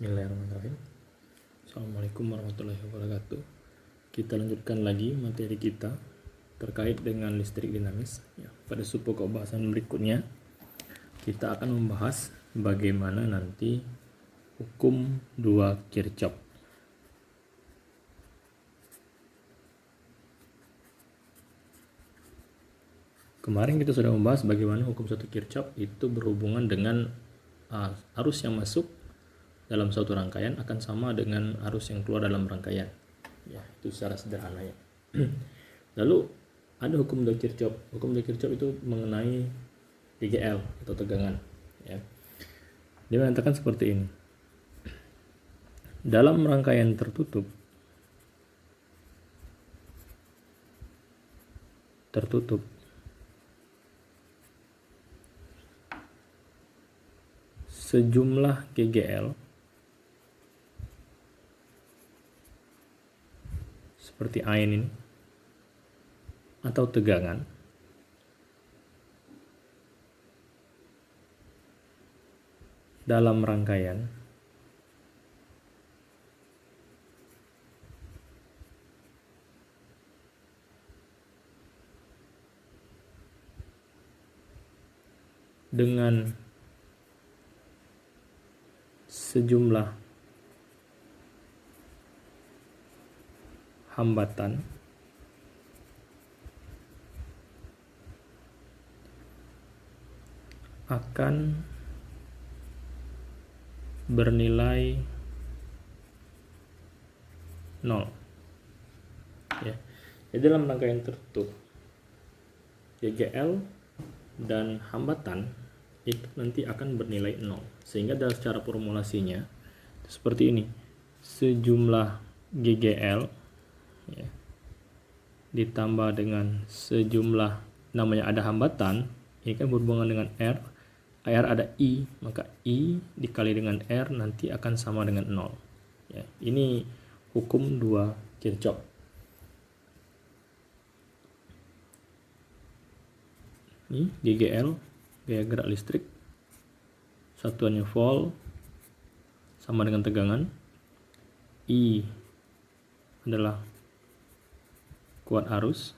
Bismillahirrahmanirrahim. Assalamualaikum warahmatullahi wabarakatuh. Kita lanjutkan lagi materi kita terkait dengan listrik dinamis. Pada subpokok bahasan berikutnya kita akan membahas bagaimana nanti hukum 2 Kirchhoff. Kemarin kita sudah membahas bagaimana hukum 1 Kirchhoff itu berhubungan dengan arus yang masuk dalam suatu rangkaian akan sama dengan arus yang keluar dalam rangkaian. Ya, itu secara sederhana ya. Lalu ada hukum 2 Kirchhoff. Hukum 2 Kirchhoff itu mengenai GGL atau tegangan. Ya. Dia mengatakan seperti ini. Dalam rangkaian tertutup sejumlah GGL seperti ain ini atau tegangan dalam rangkaian dengan sejumlah hambatan akan bernilai 0. Ya. Jadi dalam rangkaian tertutup GGL dan hambatan itu nanti akan bernilai 0. Sehingga dalam cara formulasinya seperti ini. Sejumlah GGL ya, ditambah dengan sejumlah, namanya ada hambatan, ini kan berhubungan dengan R ada I, maka I dikali dengan R nanti akan sama dengan 0 ya. Ini hukum 2 Kirchhoff. Ini GGL, gaya gerak listrik, satuannya volt sama dengan tegangan. I adalah kuat arus,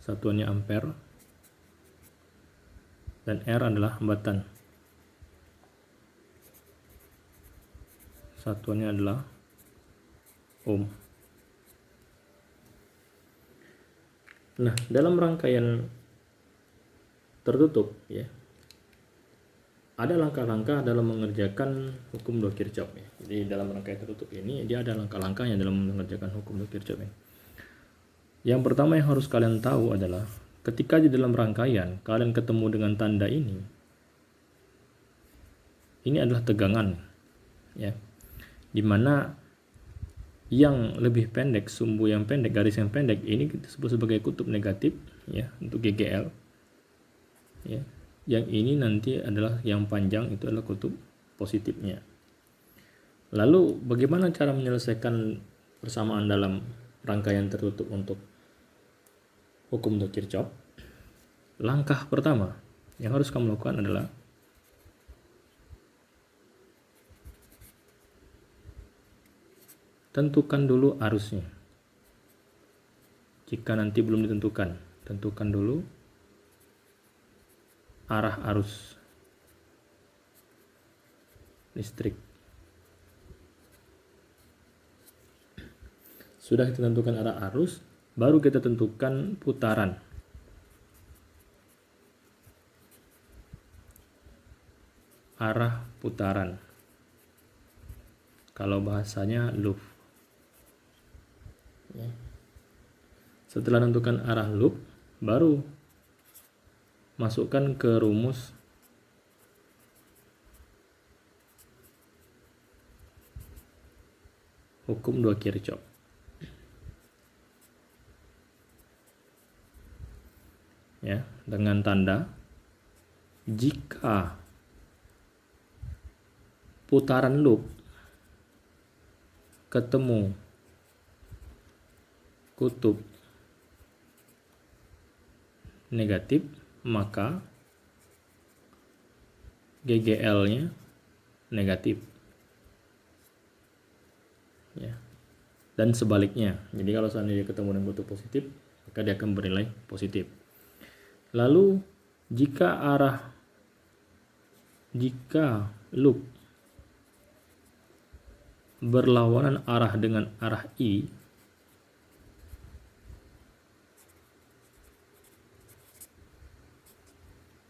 satuannya ampere, dan R adalah hambatan, satuannya adalah ohm. Nah, dalam rangkaian tertutup ya, ada langkah-langkah dalam mengerjakan hukum 2 Kirchhoff ya. Jadi dalam rangkaian tertutup ini dia ada langkah-langkahnya dalam mengerjakan hukum 2 Kirchhoff ya. Yang pertama yang harus kalian tahu adalah ketika di dalam rangkaian kalian ketemu dengan tanda ini adalah tegangan ya. Dimana yang lebih pendek, sumbu yang pendek, garis yang pendek ini kita sebut sebagai kutub negatif ya untuk GGL ya. Yang ini nanti adalah yang panjang, itu adalah kutub positifnya. Lalu bagaimana cara menyelesaikan persamaan dalam rangkaian tertutup untuk hukum 2 Kirchhoff? Langkah pertama yang harus kamu lakukan adalah tentukan dulu arusnya. Jika nanti belum ditentukan, tentukan dulu arah arus listrik. Sudah kita tentukan arah arus, baru kita tentukan putaran. Arah putaran. Kalau bahasanya loop. Ya. Setelah tentukan arah loop, baru masukkan ke rumus hukum 2 Kirchhoff. Ya, dengan tanda jika putaran loop ketemu kutub negatif, maka GGL-nya negatif. Ya. Dan sebaliknya. Jadi kalau seandainya ketemu dengan kutub positif, maka dia akan bernilai positif. Lalu jika loop berlawanan arah dengan arah I,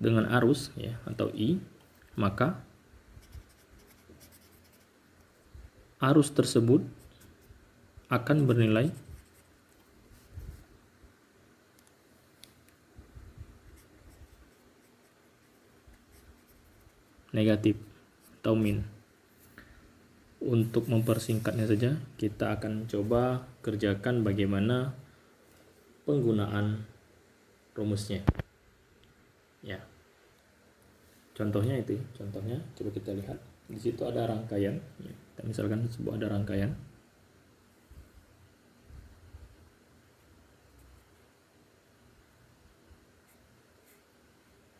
dengan arus ya atau I, maka arus tersebut akan bernilai negatif atau min. Untuk mempersingkatnya saja, kita akan coba kerjakan bagaimana penggunaan rumusnya. Ya. Contohnya itu, contohnya coba kita lihat. Di situ ada rangkaian, ya. Kita misalkan sebuah ada rangkaian.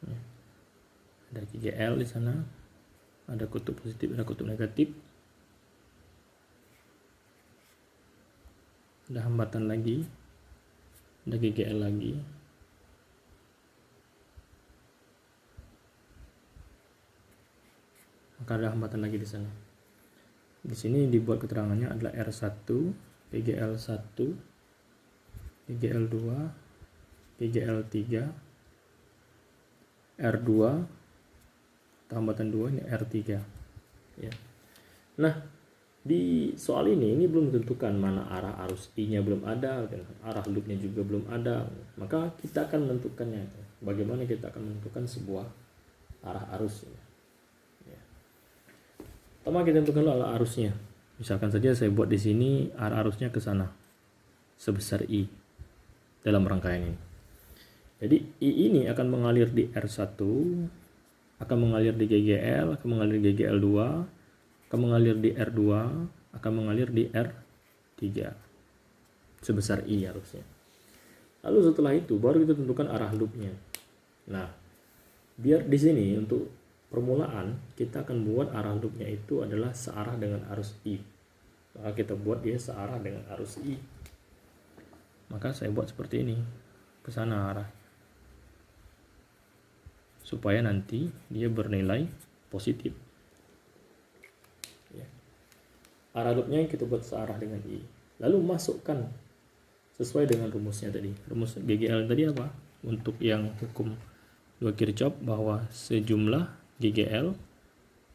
Ya. Ada GGL di sana, ada kutub positif, ada kutub negatif. Ada hambatan lagi, ada GGL lagi. Maka ada hambatan lagi di sana. Di sini dibuat keterangannya adalah R1, GGL1, GGL2, GGL3, R2, hambatan 2 ini R3. Ya. Nah, di soal ini belum ditentukan mana arah arus I-nya belum ada, dan arah loopnya juga belum ada. Maka kita akan menentukannya. Bagaimana kita akan menentukan sebuah arah arus. Ya. Pertama kita tentukan arah arusnya. Misalkan saja saya buat di sini arah arusnya ke sana sebesar I dalam rangkaian ini. Jadi I ini akan mengalir di R1, akan mengalir di GGL, akan mengalir di GGL2, akan mengalir di R2, akan mengalir di R3 sebesar I harusnya. Lalu setelah itu baru kita tentukan arah loopnya. Nah, biar di sini untuk permulaan kita akan buat arah loopnya itu adalah searah dengan arus I. Maka kita buat dia searah dengan arus I. Maka saya buat seperti ini, ke sana arah, supaya nanti dia bernilai positif. Arah loopnya kita buat searah dengan I. Lalu masukkan sesuai dengan rumusnya tadi. Rumus GGL tadi apa? Untuk yang hukum 2 Kirchhoff, bahwa sejumlah GGL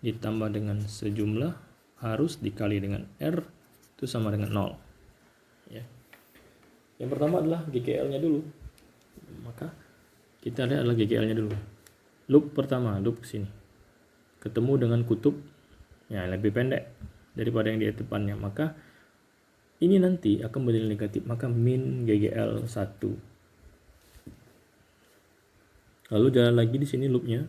ditambah dengan sejumlah arus dikali dengan R itu sama dengan 0. Ya. Yang pertama adalah GGL-nya dulu. Maka kita lihat adalah GGL-nya dulu. Loop pertama, loop sini. Ketemu dengan kutub ya lebih pendek daripada yang di depannya, maka ini nanti akan bernilai negatif, maka min GGL 1. Lalu jalan lagi di sini loopnya,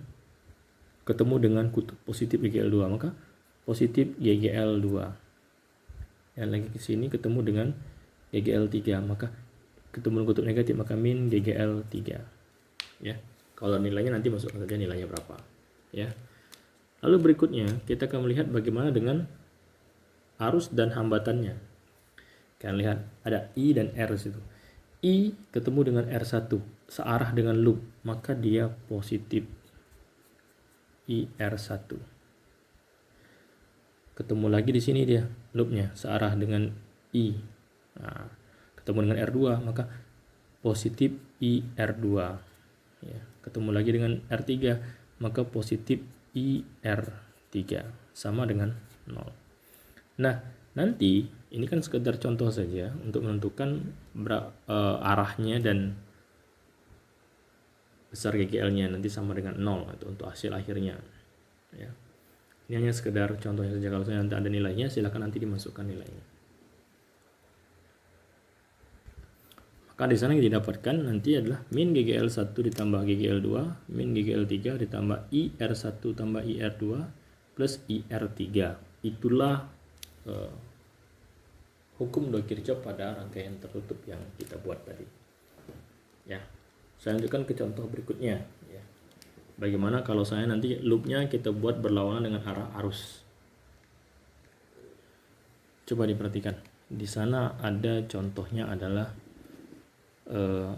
ketemu dengan kutub positif GGL 2, maka positif GGL 2. Yang lagi ke sini ketemu dengan GGL 3, maka ketemu dengan kutub negatif, maka min GGL 3. Ya. Kalau nilainya nanti masukkan saja nilainya berapa, ya. Lalu berikutnya kita akan melihat bagaimana dengan arus dan hambatannya. Kalian lihat ada I dan R situ. I ketemu dengan R1 searah dengan loop, maka dia positif IR1. Ketemu lagi di sini dia loopnya searah dengan I. Nah, ketemu dengan R2 maka positif IR2. Ya, ketemu lagi dengan R3 maka positif IR3 sama dengan 0. Nah, nanti ini kan sekedar contoh saja untuk menentukan arahnya dan besar GGL-nya nanti sama dengan 0 itu untuk hasil akhirnya. Ya. Ini hanya sekedar contohnya saja. Kalau nanti ada nilainya, silakan nanti dimasukkan nilainya. Maka di sana yang didapatkan nanti adalah min GGL1 ditambah GGL2, min GGL3 ditambah IR1 tambah IR2 plus IR3. Itulah hukum 2 Kirchhoff pada rangkaian tertutup yang kita buat tadi. Ya. Saya lanjutkan ke contoh berikutnya. Ya. Bagaimana kalau saya nanti loopnya kita buat berlawanan dengan arah arus? Coba diperhatikan. Di sana ada contohnya adalah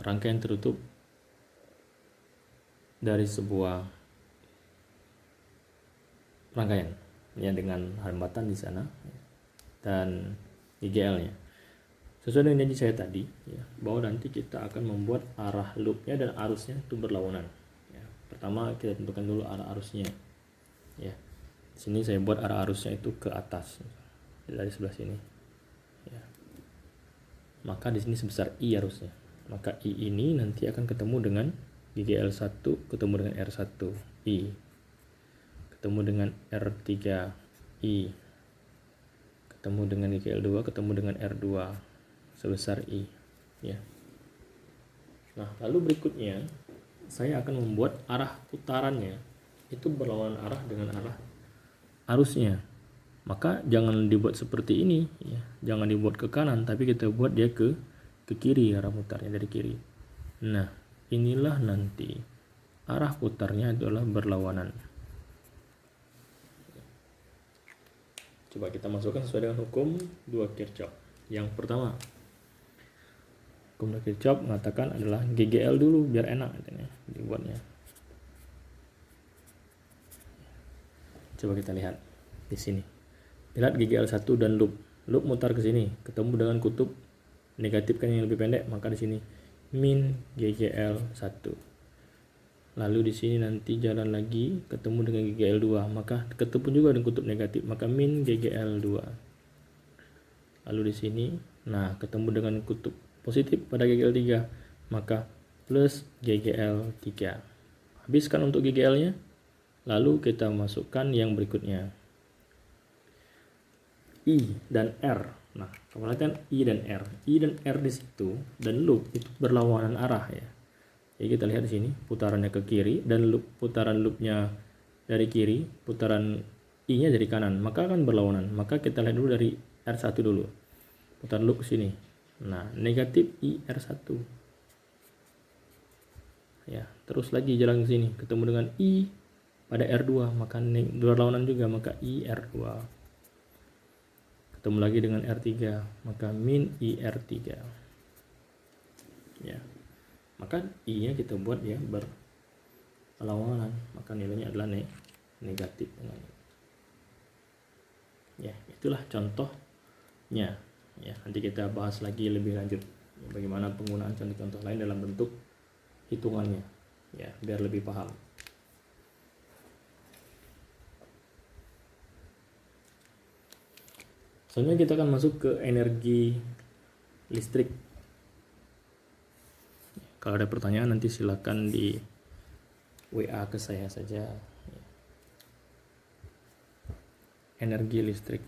rangkaian tertutup dari sebuah rangkaian ya, dengan hambatan di sana dan GGL-nya. Sesuai dengan janji saya tadi ya, bahwa nanti kita akan membuat arah loopnya dan arusnya itu berlawanan. Ya. Pertama kita tentukan dulu arah arusnya. Ya. Di sini saya buat arah arusnya itu ke atas dari sebelah sini. Ya. Maka di sini sebesar I arusnya. Maka I ini nanti akan ketemu dengan GGL1 ketemu dengan R1 I, ketemu dengan R3 I, ketemu dengan GGL2 ketemu dengan R2 sebesar I ya. Nah, lalu berikutnya saya akan membuat arah putarannya itu berlawanan arah dengan arah arusnya. Maka jangan dibuat seperti ini ya. Jangan dibuat ke kanan, tapi kita buat dia ke kiri, arah putarnya dari kiri. Nah, inilah nanti arah putarnya adalah berlawanan. Coba kita masukkan sesuai dengan hukum 2 Kirchhoff. Yang pertama, hukum 2 Kirchhoff mengatakan adalah GGL dulu biar enak dibuatnya. Coba kita lihat di sini. Lihat GGL1 dan loop. Loop mutar ke sini, ketemu dengan kutub negatif kan yang lebih pendek, maka di sini min GGL1. Lalu di sini nanti jalan lagi ketemu dengan GGL2, maka ketemu juga dengan kutub negatif, maka min GGL2. Lalu di sini nah ketemu dengan kutub positif pada GGL3, maka plus GGL3. Habiskan untuk GGL-nya. Lalu kita masukkan yang berikutnya. I dan R. Nah, perhatikan I dan R. I dan R di situ dan loop itu berlawanan arah ya. Jadi kita lihat di sini putarannya ke kiri dan loop putaran loopnya dari kiri, putaran I-nya dari kanan, maka akan berlawanan. Maka kita lihat dulu dari R1 dulu. Putaran loop ke sini. Nah, negatif I R1. Ya, terus lagi jalan ke sini ketemu dengan I pada R2, maka berlawanan juga, maka I R2. Ketemu lagi dengan R3, maka min I R3. Ya. Maka I-nya kita buat ya berlawanan, maka nilainya adalah negatif. Ya, itulah contohnya. Ya, nanti kita bahas lagi lebih lanjut bagaimana penggunaan contoh-contoh lain dalam bentuk hitungannya. Ya, biar lebih paham. Selanjutnya kita akan masuk ke energi listrik. Kalau ada pertanyaan nanti silakan di WA ke saya saja. Energi listrik.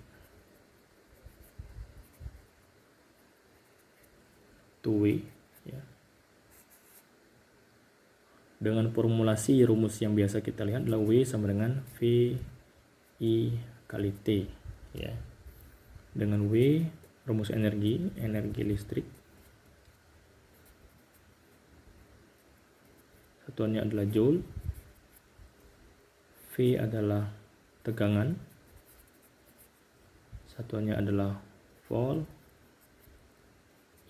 2W ya. Dengan formulasi rumus yang biasa kita lihat adalah W sama dengan V I kali T ya. Dengan W rumus energi listrik satuannya adalah joule, V adalah tegangan, satuannya adalah volt,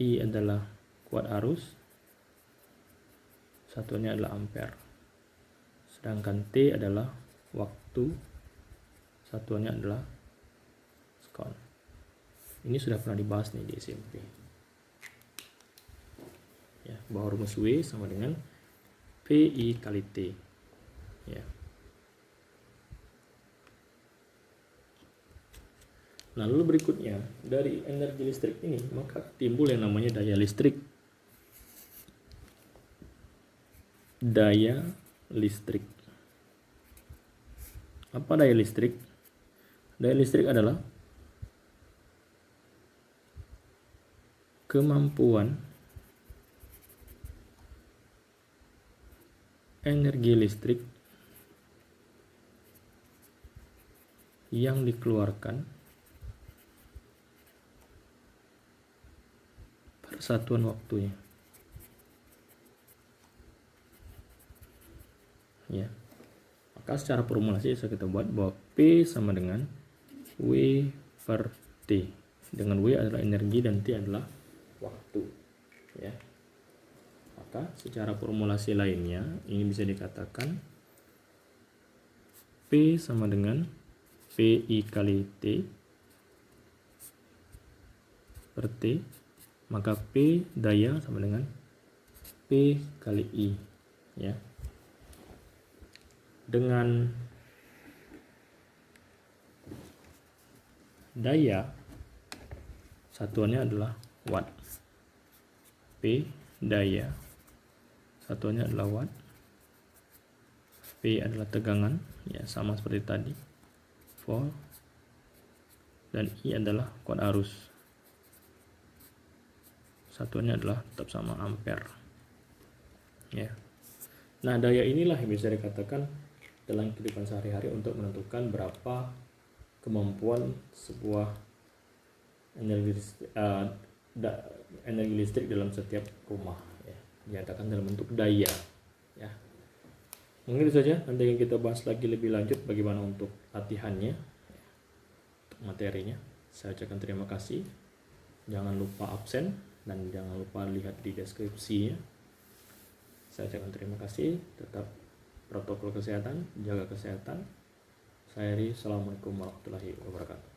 I adalah kuat arus, satuannya adalah ampere. Sedangkan T adalah waktu, satuannya adalah sekon. Ini sudah pernah dibahas nih di SMP. Ya, bahwa rumus W sama dengan VI kali T. Ya. Nah, lalu berikutnya dari energi listrik ini maka timbul yang namanya daya listrik. Daya listrik. Apa daya listrik? Daya listrik adalah kemampuan energi listrik yang dikeluarkan per satuan waktunya. ya. Maka secara formulasi bisa kita buat bahwa P sama dengan W per T, dengan W adalah energi dan T adalah waktu, ya. Maka secara formulasi lainnya ini bisa dikatakan P sama dengan PI kali T per T, maka P daya sama dengan P kali I, ya. Dengan daya satuannya adalah watt. P daya satuannya adalah watt. P adalah tegangan, ya, sama seperti tadi, volt, dan I adalah kuat arus. Satuannya adalah tetap sama, ampere, ya. Nah, daya inilah yang bisa dikatakan dalam kehidupan sehari-hari untuk menentukan berapa kemampuan sebuah energi listrik dalam setiap rumah, ya, dinyatakan dalam bentuk daya, ya. Mungkin itu saja, nanti yang kita bahas lagi lebih lanjut bagaimana untuk latihannya, untuk materinya. Saya ucapkan terima kasih, jangan lupa absen dan jangan lupa lihat di deskripsinya. Saya ucapkan terima kasih, tetap protokol kesehatan, jaga kesehatan. Saya Ri, assalamualaikum warahmatullahi wabarakatuh.